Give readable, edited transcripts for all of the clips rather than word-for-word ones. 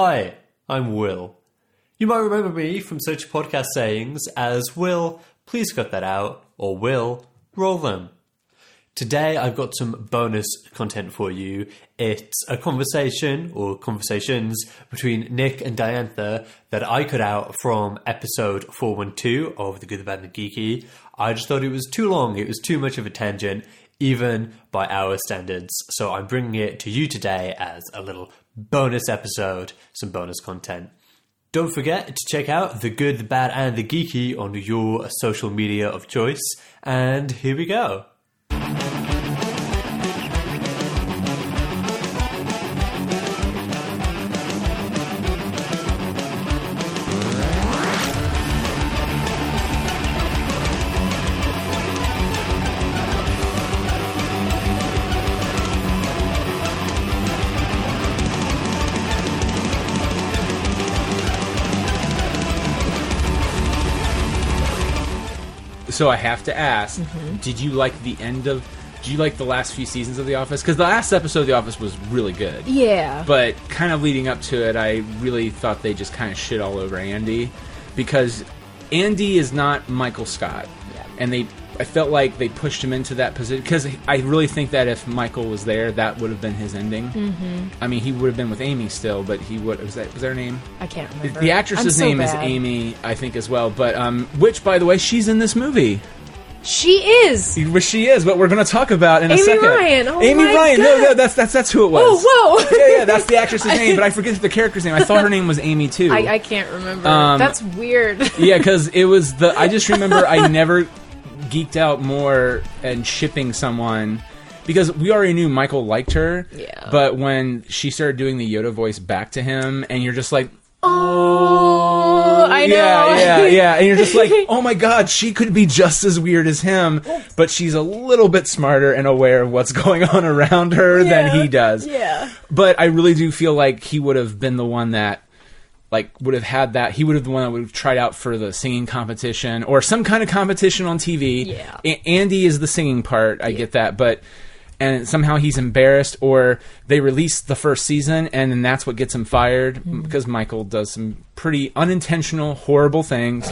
Hi, I'm Will. You might remember me from such podcast sayings as Will, please cut that out, or Will, roll them. Today I've got some bonus content for you. It's a conversation, or conversations, between Nick and Diantha that I cut out from episode 412 of The Good, the Bad and the Geeky. I just thought it was too long, it was too much of a tangent, even by our standards. So I'm bringing it to you today as a little bonus episode, some bonus content. Don't forget to check out The Good, the Bad and the Geeky on your social media of choice. And here we go. So I have to ask, did you like the last few seasons of The Office? Because the last episode of The Office was really good. Yeah. But kind of leading up to it, I really thought they just kind of shit all over Andy. Because Andy is not Michael Scott. Yeah. And I felt like they pushed him into that position. Because I really think that if Michael was there, that would have been his ending. Mm-hmm. I mean, he would have been with Amy still, but he would... Was that her name? I can't remember. The actress's name is Amy, I think, as well. But, which, by the way, she's in this movie. She is. She is, but we're going to talk about in a second. Amy Ryan. Oh Amy my Ryan. God. No, that's who it was. Oh, whoa. Yeah, that's the actress's name, but I forget the character's name. I thought her name was Amy too. I can't remember. That's weird. Yeah, because it was I just remember I never geeked out more and shipping someone. Because we already knew Michael liked her, Yeah. But when she started doing the Yoda voice back to him, and you're just like, oh, I know. Yeah. And you're just like, oh my God, she could be just as weird as him, but she's a little bit smarter and aware of what's going on around her than he does. Yeah. But I really do feel like he would have been the one that, would have had that. He would have been the one that would have tried out for the singing competition or some kind of competition on TV. Yeah. Andy is the singing part. I get that. And somehow he's embarrassed, or they release the first season, and then that's what gets him fired, because Michael does some pretty unintentional, horrible things,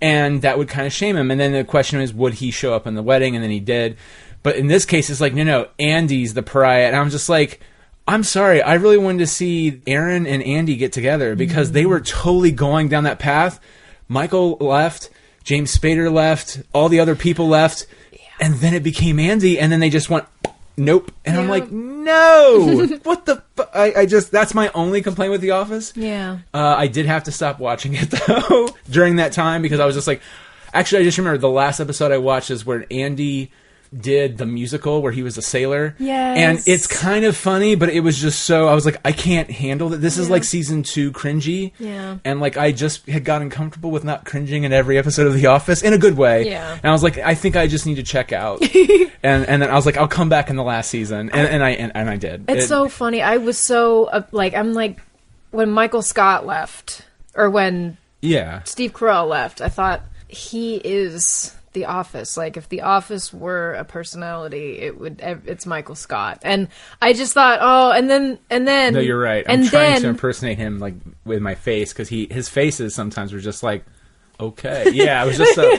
and that would kind of shame him. And then the question is, would he show up in the wedding? And then he did. But in this case, it's like, no, Andy's the pariah. And I'm just like, I'm sorry, I really wanted to see Aaron and Andy get together, because they were totally going down that path. Michael left, James Spader left, all the other people left, and then it became Andy, and then they just went... Nope. And I'm like, no! What the I just, that's my only complaint with The Office. Yeah. I did have to stop watching it, though, during that time, because I was just like, actually, I just remember the last episode I watched is where Andy did the musical where he was a sailor. Yes. And it's kind of funny, but it was just so, I was like, I can't handle that. This is like season 2 cringy. Yeah. And I just had gotten comfortable with not cringing in every episode of The Office in a good way. Yeah. And I was like, I think I just need to check out. and then I was like, I'll come back in the last season. And I did. It's so funny. I was so, I'm like, when Michael Scott left, or when Steve Carell left, I thought, he is... The Office. If The Office were a personality, it's Michael Scott. And I just thought, and then no, you're right. I'm trying to impersonate him with my face, because his faces sometimes were just like, okay, yeah, it was just so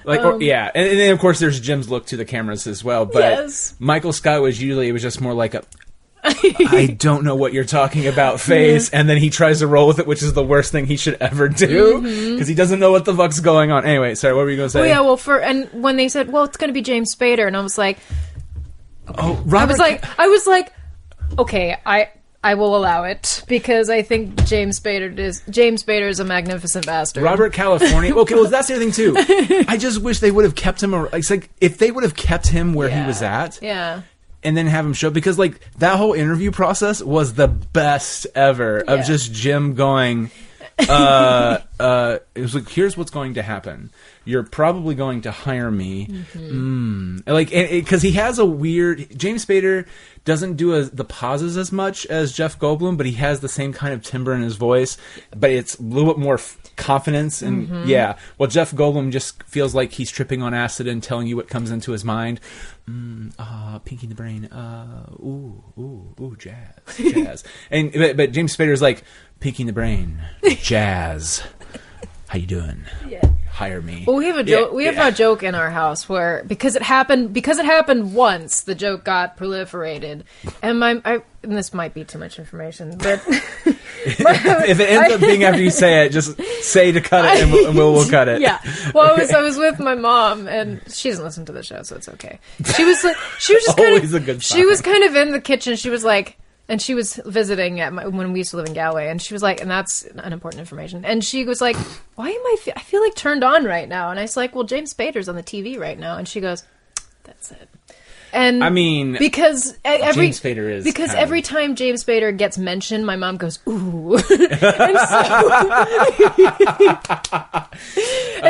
and then of course there's Jim's look to the cameras as well. But Michael Scott was just more like a I don't know what you're talking about face, and then he tries to roll with it, which is the worst thing he should ever do, because he doesn't know what the fuck's going on. Anyway, sorry, what were you going to say? And when they said, it's going to be James Spader, and I was like, Robert, I was like, okay, I will allow it, because I think James Spader is a magnificent bastard. Robert California. Okay, well, that's the other thing too. I just wish they would have kept him. It's like if they would have kept him where he was at. Yeah. And then have him show, because that whole interview process was the best ever of just Jim going, it was like, here's what's going to happen. You're probably going to hire me. Because he has a weird, James Spader doesn't do the pauses as much as Jeff Goldblum, but he has the same kind of timbre in his voice, but it's a little bit more confidence. And well, Jeff Goldblum just feels like he's tripping on acid and telling you what comes into his mind. Pinky the Brain, jazz. But James Spader's like, Pinky in the Brain, Jazz. How you doing? Yeah. Hire me. Well, we have a joke. We have a joke in our house where because it happened once, the joke got proliferated, and and this might be too much information, but if it ends up being after you say it, just say to cut it, and we'll cut it. Yeah. Well, I was with my mom, and she doesn't listen to the show, so it's okay. She was just always a good sign. She was kind of in the kitchen. She was like. And she was visiting when we used to live in Galway, and she was like, and that's unimportant information. And she was like, "Why am I feel like turned on right now?" And I was like, "Well, James Spader's on the TV right now." And she goes, "That's it." And I mean, because James Spader is every time James Spader gets mentioned, my mom goes, "Ooh," and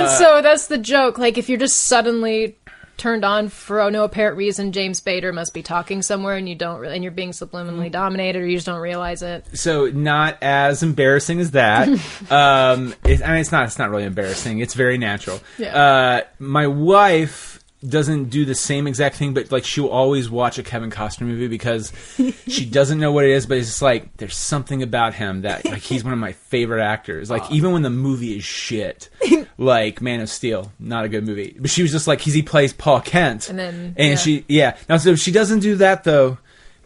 so that's the joke. Like if you're just suddenly turned on for no apparent reason, James Spader must be talking somewhere, and and you're being subliminally dominated, or you just don't realize it. So not as embarrassing as that. It's not really embarrassing. It's very natural. Yeah. My wife doesn't do the same exact thing, but like she'll always watch a Kevin Costner movie because she doesn't know what it is, but it's just like there's something about him that like he's one of my favorite actors. Like even when the movie is shit, like Man of Steel, not a good movie, but she was just like he plays Paul Kent, Now so she doesn't do that though.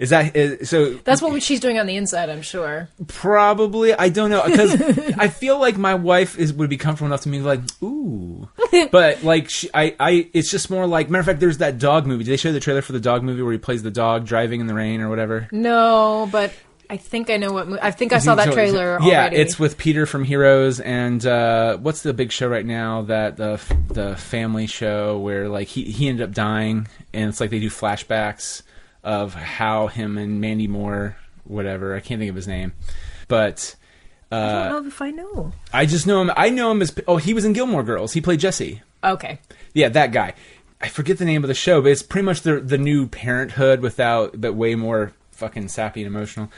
So that's what she's doing on the inside, I'm sure. Probably, I don't know, because I feel like my wife would be comfortable enough to be like, ooh, but like it's just more like. Matter of fact, there's that dog movie. Did they show the trailer for the dog movie where he plays the dog driving in the rain or whatever? No, but I think I know what. I think I saw that trailer already. Yeah, it's with Peter from Heroes and what's the big show right now? That the family show where like he ended up dying, and it's like they do flashbacks of how him and Mandy Moore, whatever, I can't think of his name, but I don't know if I know. I just know him. I know him as he was in Gilmore Girls. He played Jesse. Okay. Yeah, that guy. I forget the name of the show, but it's pretty much the new Parenthood but way more fucking sappy and emotional.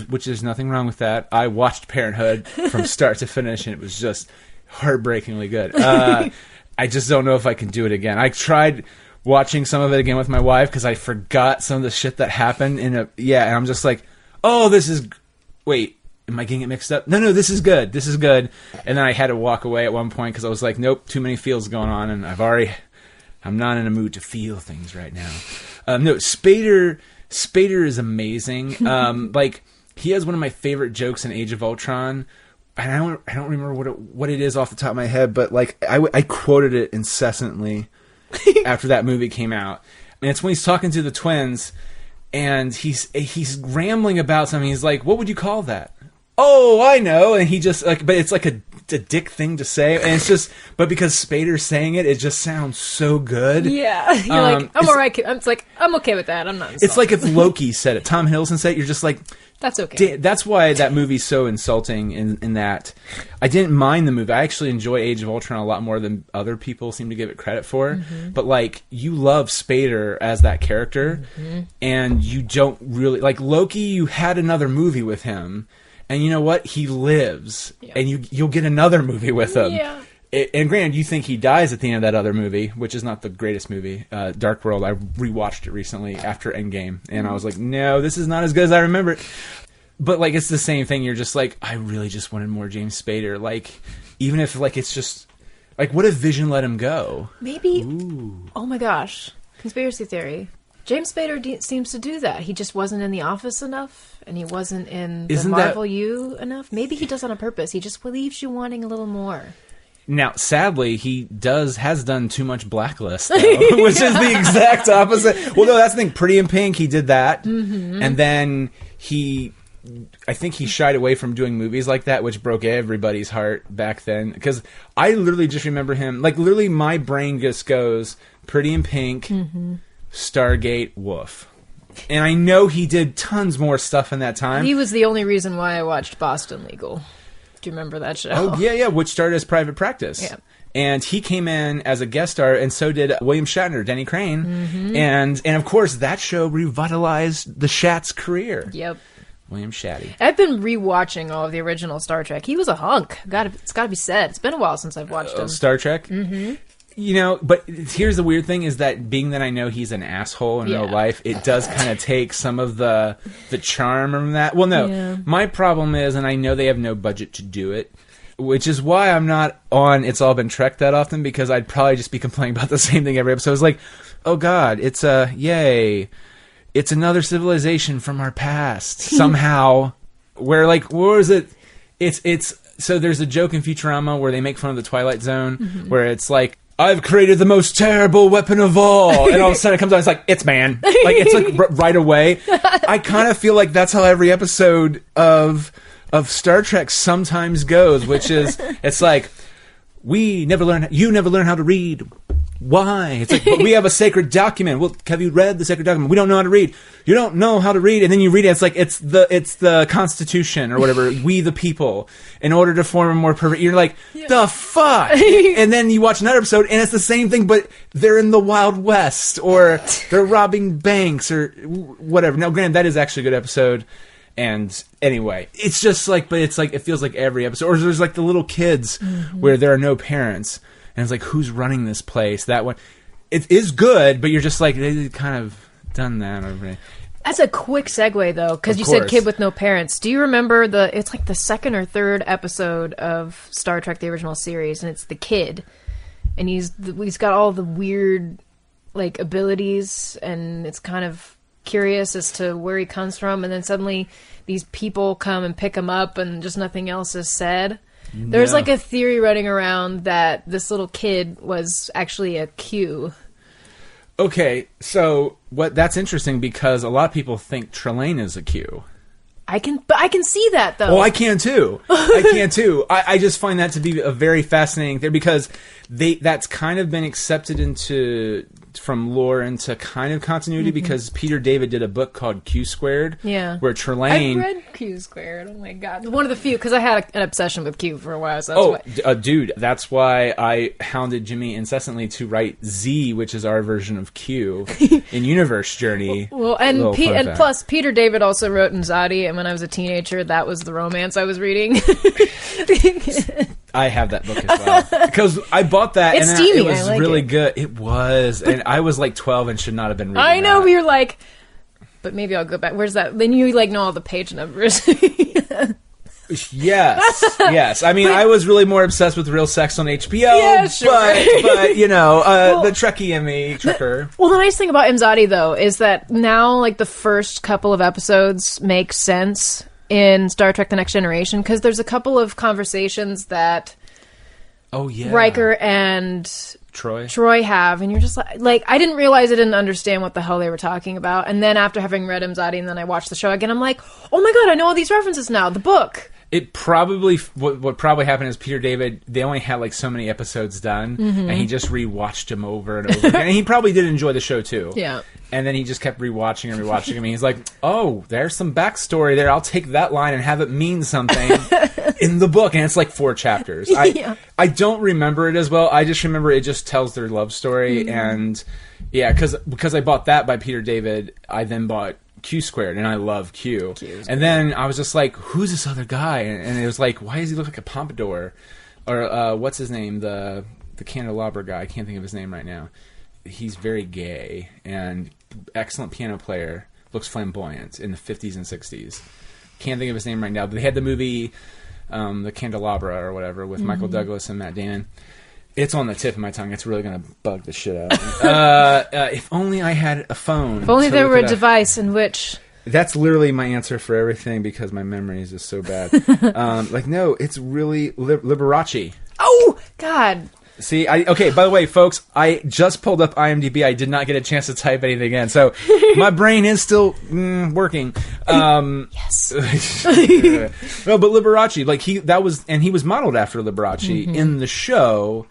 Which there's nothing wrong with that. I watched Parenthood from start to finish, and it was just heartbreakingly good. I just don't know if I can do it again. I tried watching some of it again with my wife because I forgot some of the shit that happened and I'm just like, oh, this is wait, am I getting it mixed up? No, this is good. And then I had to walk away at one point because I was like, nope, too many feels going on, and I'm not in a mood to feel things right now. No, Spader is amazing. Like he has one of my favorite jokes in Age of Ultron. And I don't remember what it is off the top of my head, but like I quoted it incessantly after that movie came out. And it's when he's talking to the twins and he's rambling about something. He's like, what would you call that? Oh, I know. And he just like, but it's like a dick thing to say. And it's just, but because Spader's saying it, it just sounds so good. Yeah. You're like, I'm all right. It's like, I'm okay with that. I'm not insulted. It's like if Loki said it, Tom Hiddleston said it, you're just like, that's okay. That's why that movie's so insulting in that I didn't mind the movie. I actually enjoy Age of Ultron a lot more than other people seem to give it credit for. Mm-hmm. But like you love Spader as that character, and you don't really like Loki. You had another movie with him, and you know what? He lives, and you'll get another movie with him. Yeah. And granted, you think he dies at the end of that other movie, which is not the greatest movie, Dark World. I rewatched it recently after Endgame, and I was like, no, this is not as good as I remember it. But like, it's the same thing. You're just like, I really just wanted more James Spader. Like, even if like it's just like, what if Vision let him go? Maybe. Ooh. Oh my gosh, conspiracy theory. James Spader seems to do that. He just wasn't in The Office enough, and he wasn't in the Marvel U enough. Maybe he does on purpose. He just leaves you wanting a little more. Now, sadly, he has done too much Blacklist, though, which is the exact opposite. Well, no, that's the thing. Pretty in Pink, he did that. Mm-hmm. And then I think he shied away from doing movies like that, which broke everybody's heart back then. Because I literally just remember him, like literally my brain just goes, Pretty in Pink, Stargate, Woof. And I know he did tons more stuff in that time. He was the only reason why I watched Boston Legal. Do you remember that show? Oh, yeah, which started as Private Practice. Yeah. And he came in as a guest star, and so did William Shatner, Denny Crane. Mm-hmm. And of course, that show revitalized the Shat's career. Yep. William Shatty. I've been rewatching all of the original Star Trek. He was a hunk. It's got to be said. It's been a while since I've watched him. Star Trek? Mm-hmm. But here's the weird thing is that being that I know he's an asshole in real life, it does kind of take some of the charm from that. Well, no, my problem is, and I know they have no budget to do it, which is why I'm not on It's All Been Trek that often, because I'd probably just be complaining about the same thing every episode. It's like, oh God, it's yay. It's another civilization from our past somehow. Where where is it? It's so there's a joke in Futurama where they make fun of the Twilight Zone, where it's like, I've created the most terrible weapon of all, and all of a sudden it comes out, it's like, it's man, it's right away. I kind of feel like that's how every episode of Star Trek sometimes goes, which is, it's like, you never learn how to read. Why? It's like, but we have a sacred document. Well, have you read the sacred document? We don't know how to read. You don't know how to read, and then you read it. It's like it's the Constitution or whatever. We the people, in order to form a more perfect. You're like, the fuck. And then you watch another episode, and it's the same thing, but they're in the Wild West, or they're robbing banks, or whatever. Now, granted, that is actually a good episode. And anyway, it's just like, but it's like, it feels like every episode, or there's like the little kids where there are no parents. And it's like, who's running this place? That one. It is good, but you're just like, they kind of done that already. That's a quick segue, though, because you said kid with no parents. Do you remember it's like the second or third episode of Star Trek, the original series, and it's the kid. And he's got all the weird, abilities, and it's kind of curious as to where he comes from. And then suddenly these people come and pick him up, and just nothing else is said. There's a theory running around that this little kid was actually a Q. Okay, so that's interesting because a lot of people think Trelane is a Q. I can see that though. Oh, I can too. I just find that to be a very fascinating thing because that's kind of been accepted from lore into kind of continuity because Peter David did a book called Q Squared. Yeah. Where Trelane... I read Q Squared. Oh my God. One of the few, because I had an obsession with Q for a while. So that's dude, that's why I hounded Jimmy incessantly to write Z, which is our version of Q, in Universe Journey. Well, and plus, Peter David also wrote Nzadi, and when I was a teenager, that was the romance I was reading. I have that book as well. Because I bought that it's and steamy. It was really good. It was. And I was 12 and should not have been reading I know, that. we were like, but maybe I'll go back. Where's that? Then you know all the page numbers. Yes. I mean, I was really more obsessed with Real Sex on HBO. Yeah, sure. But the Trekkie in me, Trekker. Well, the nice thing about Imzadi, though, is that now, the first couple of episodes make sense in Star Trek The Next Generation, because there's a couple of conversations that Riker and Troy have, and you're just like I didn't realize I didn't understand what the hell they were talking about, and then after having read Imzadi and then I watched the show again, I'm like, oh my God, I know all these references now, the book. It probably what probably happened is Peter David, they only had so many episodes done, and he just rewatched them over and over again. And he probably did enjoy the show too. Yeah. And then he just kept rewatching him. He's like, oh, there's some backstory there. I'll take that line and have it mean something in the book. And it's 4 chapters. I don't remember it as well. I just remember it just tells their love story. And yeah, because I bought that by Peter David, I then bought Q Squared, and I love Q. And then I was just like, who's this other guy? And it was like, why does he look like a pompadour? Or what's his name? The candelabra guy. I can't think of his name right now. He's very gay and excellent piano player. Looks flamboyant in the 50s and 60s. Can't think of his name right now. But they had the movie The Candelabra or whatever with Michael Douglas and Matt Damon. It's on the tip of my tongue. It's really going to bug the shit out. If only I had a phone. If only there were a device in which... That's literally my answer for everything because my memory is just so bad. No, it's really Liberace. Oh, God. See, okay, by the way, folks, I just pulled up IMDb. I did not get a chance to type anything in, so my brain is still working. Yes. No, but Liberace, he was modeled after Liberace in the show.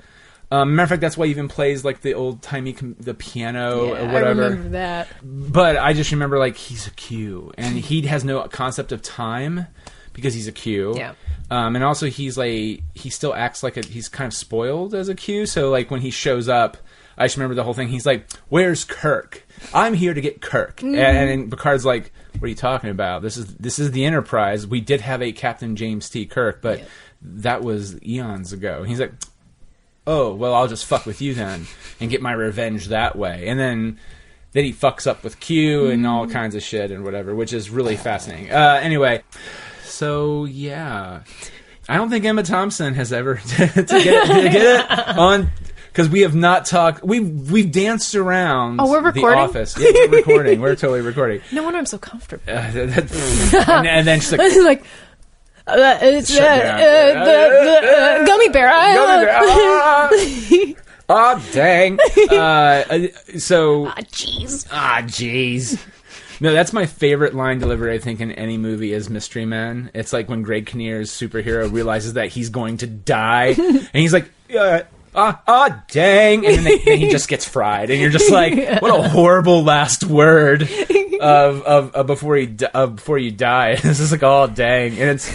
Matter of fact, that's why he even plays the old-timey the piano or whatever. I remember that. But I just remember he's a Q, and he has no concept of time because he's a Q. Yeah. And also he still acts like he's kind of spoiled as a Q. So when he shows up, I just remember the whole thing. He's like, "Where's Kirk? I'm here to get Kirk." And Picard's like, "What are you talking about? This is the Enterprise. We did have a Captain James T. Kirk, but that was eons ago." And he's like, oh, well, I'll just fuck with you then and get my revenge that way. And then he fucks up with Q and all kinds of shit and whatever, which is really fascinating. Anyway, so yeah, I don't think Emma Thompson has ever to get it on. Because we have not talked. We've danced around. Oh, we're recording? The Office. Yeah, we're recording. We're totally recording. No wonder I'm so comfortable. And then she's like, it's gummy bear. Oh, dang. So. Jeez. No, that's my favorite line delivery, I think, in any movie is Mystery Men. It's like when Greg Kinnear's superhero realizes that he's going to die, and he's like, dang, and then he just gets fried, and you're just like, what a horrible last word of before you die. It's just like, oh, dang. And it's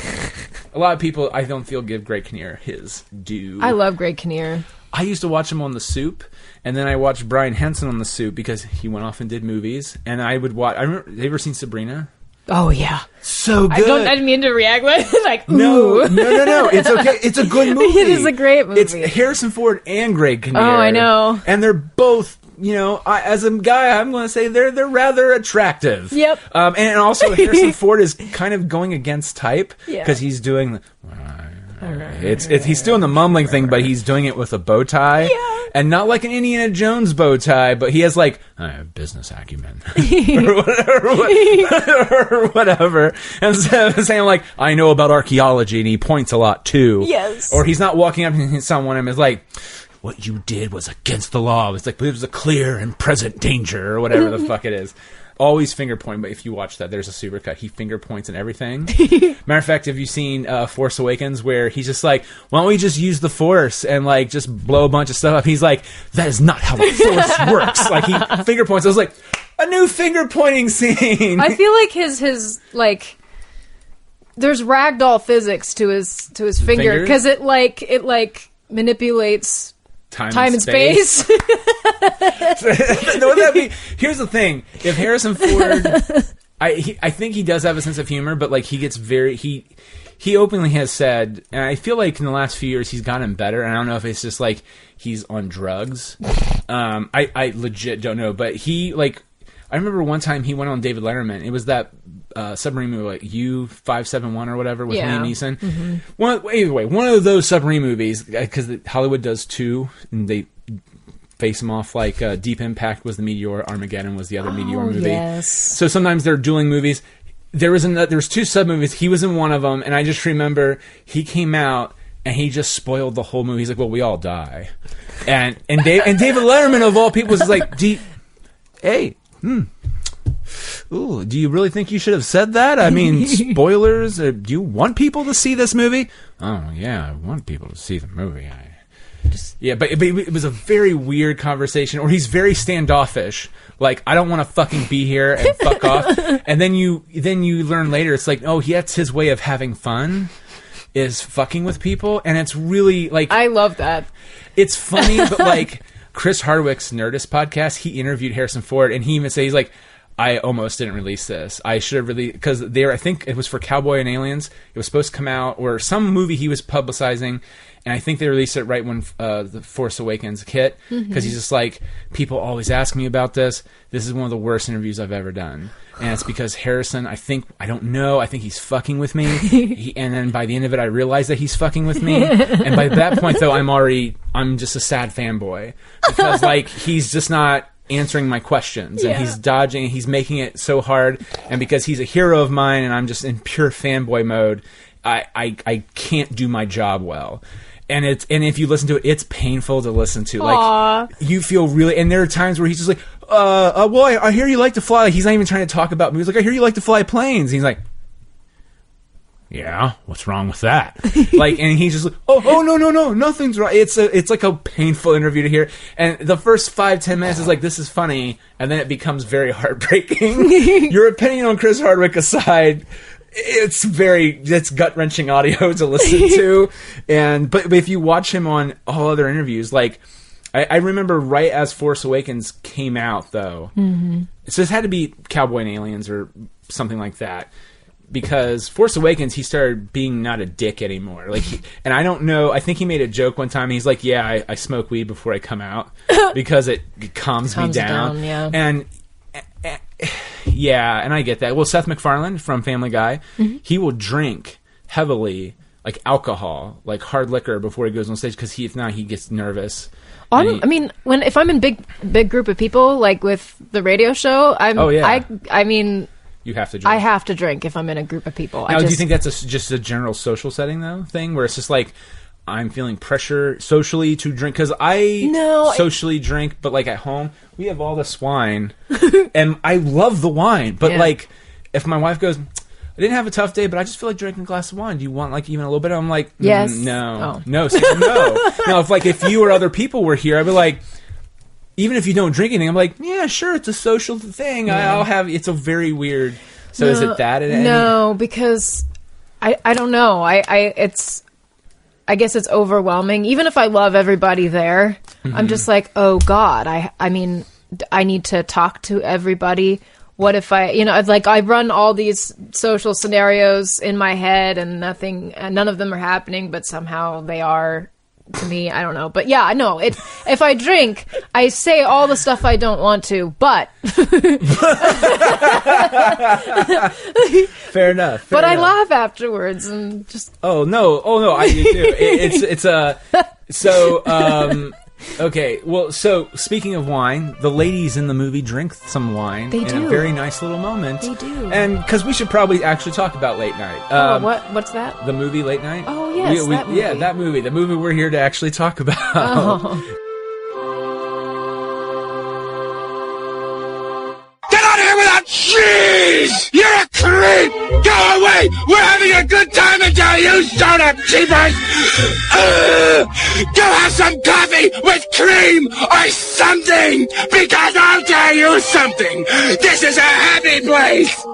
a lot of people, I don't feel, give Greg Kinnear his due. I love Greg Kinnear. I used to watch him on The Soup, and then I watched Brian Henson on The Soup because he went off and did movies, and I would watch. Have you ever seen Sabrina? Oh yeah, so good. I didn't mean to react, but like, no. It's okay. It's a good movie. It is a great movie. It's Harrison Ford and Greg Kinnear. Oh, I know. And they're both, as a guy, I'm going to say they're rather attractive. Yep. And also Harrison Ford is kind of going against type because he's doing. He's doing the mumbling thing, but he's doing it with a bow tie, and not like an Indiana Jones bow tie, but he has like business acumen or whatever. And so saying like, I know about archaeology, and he points a lot too. Yes. Or he's not walking up to someone and is like, what you did was against the law. It's like, but it was a clear and present danger, or whatever the fuck it is. Always finger point, but if you watch that, there's a supercut. He finger points and everything. Matter of fact, have you seen Force Awakens, where he's just like, why don't we just use the Force and like just blow a bunch of stuff up? He's like, that is not how the Force works. Like he finger points. I was like, a new finger pointing scene. I feel like his like, there's ragdoll physics to his finger because it manipulates time and space. Here's the thing: if Harrison Ford, I think he does have a sense of humor, but like he gets he openly has said, and I feel like in the last few years he's gotten better. And I don't know if it's just like he's on drugs. I legit don't know, but I remember one time he went on David Letterman. It was that submarine movie, like U-571 or whatever, with Liam Neeson. Mm-hmm. One of those submarine movies, because Hollywood does two, and they face them off like Deep Impact was the Meteor, Armageddon was the other Meteor movie. Yes. So sometimes they're dueling movies. There was two sub movies. He was in one of them, and I just remember he came out and he just spoiled the whole movie. He's like, "Well, we all die," and David Letterman of all people was like, Ooh, do you really think you should have said that? I mean, spoilers. Do you want people to see this movie? Oh yeah, I want people to see the movie. But it was a very weird conversation, or he's very standoffish. Like, I don't want to fucking be here and fuck off. And then you learn later, it's like, oh, that's his way of having fun, is fucking with people, and it's really like, I love that. It's funny, but like Chris Hardwick's Nerdist podcast, he interviewed Harrison Ford, and he even said, he's like, I almost didn't release this. I should have released, because I think it was for Cowboy and Aliens. It was supposed to come out, or some movie he was publicizing, and I think they released it right when The Force Awakens hit, because he's just like, people always ask me about this. This is one of the worst interviews I've ever done. And it's because Harrison, I think he's fucking with me. And then by the end of it, I realize that he's fucking with me. And by that point, though, I'm just a sad fanboy. Because, like, he's just not answering my questions, and he's dodging, and he's making it so hard. And because he's a hero of mine, and I'm just in pure fanboy mode, I can't do my job well. And if you listen to it, it's painful to listen to. Aww. Like, you feel really, and there are times where he's just like, well, I hear you like to fly. Like, he's not even trying to talk about movies. Like, I hear you like to fly planes. And he's like, yeah, what's wrong with that? Like, and he's just like, oh, no, nothing's wrong. It's like a painful interview to hear. And the first 5-10 minutes is like, this is funny. And then it becomes very heartbreaking. Your opinion on Chris Hardwick aside, it's gut-wrenching audio to listen to. But if you watch him on all other interviews, like, I remember right as Force Awakens came out, though. Mm-hmm. So this had to be Cowboy and Aliens or something like that. because Force Awakens, he started being not a dick anymore. Like, and I don't know. I think he made a joke one time. He's like, "Yeah, I smoke weed before I come out because it calms me down." Yeah. And yeah, and I get that. Well, Seth MacFarlane from Family Guy, he will drink heavily, like alcohol, like hard liquor, before he goes on stage because if not, he gets nervous. I mean, if I'm in big group of people, like with the radio show, I mean, you have to drink. I have to drink if I'm in a group of people. Now, do you think that's just a general social setting though thing where it's just like I'm feeling pressure socially to drink because socially drink, but like at home we have all this wine, and I love the wine, but like if my wife goes, I didn't have a tough day, but I just feel like drinking a glass of wine. Do you want like even a little bit? I'm like, yes. No. Now, if you or other people were here, I'd be like, even if you don't drink anything, I'm like, yeah, sure, it's a social thing. Yeah. I'll have. It's a very weird. So is it that? No, because I don't know. I guess it's overwhelming. Even if I love everybody there, I'm just like, oh God, I mean, I need to talk to everybody. What if I run all these social scenarios in my head and none of them are happening, but somehow they are to me. I don't know. But yeah, no, if I drink, I say all the stuff I don't want to, but. Fair enough. But I laugh afterwards and just. Oh no, I do too. Okay, well, so speaking of wine, the ladies in the movie drink some wine in a very nice little moment. They do. And because we should probably actually talk about Late Night. What's that? The movie Late Night? Oh, yes, that movie. Yeah, that movie. The movie we're here to actually talk about. Oh. Get out of here without cheese! You're a creep! Go away! We're having a good time until you start up, cheapers! Go have some coffee with cream or something! Because I'll tell you something! This is a happy place!